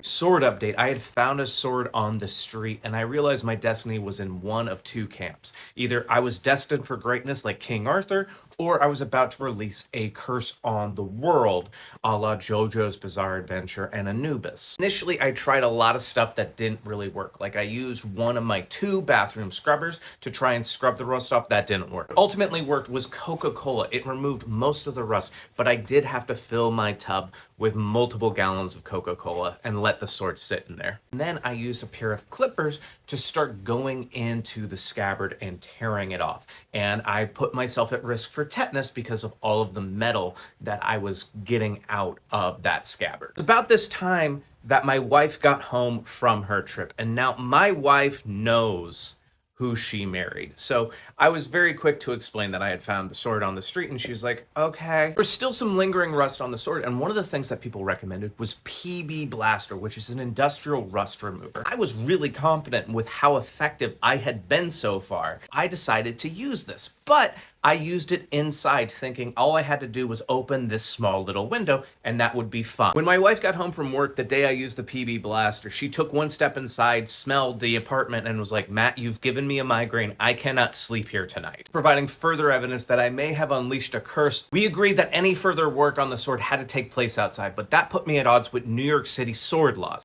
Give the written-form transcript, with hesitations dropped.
Sword update. I had found a sword on the street and I realized my destiny was in one of two camps. Either I was destined for greatness like King Arthur, or I was about to release a curse on the world, a la JoJo's Bizarre Adventure and Anubis. Initially, I tried a lot of stuff that didn't really work. Like I used one of my 2 bathroom scrubbers to try and scrub the rust off. That didn't work. What ultimately worked was Coca-Cola. It removed most of the rust, but I did have to fill my tub with multiple gallons of Coca-Cola and let the sword sit in there. And then I used a pair of clippers to start going into the scabbard and tearing it off. And I put myself at risk for tetanus because of all of the metal that I was getting out of that scabbard. About this time that my wife got home from her trip, and now my wife knows who she married. So I was very quick to explain that I had found the sword on the street, and she was like, okay. There was still some lingering rust on the sword, and one of the things that people recommended was PB Blaster, which is an industrial rust remover. I was really confident with how effective I had been so far. I decided to use this, but I used it inside thinking all I had to do was open this small little window and that would be fun. When my wife got home from work the day I used the PB Blaster, she took one step inside, smelled the apartment and was like, Matt, you've given me a migraine. I cannot sleep here tonight. Providing further evidence that I may have unleashed a curse, we agreed that any further work on the sword had to take place outside, but that put me at odds with New York City sword laws.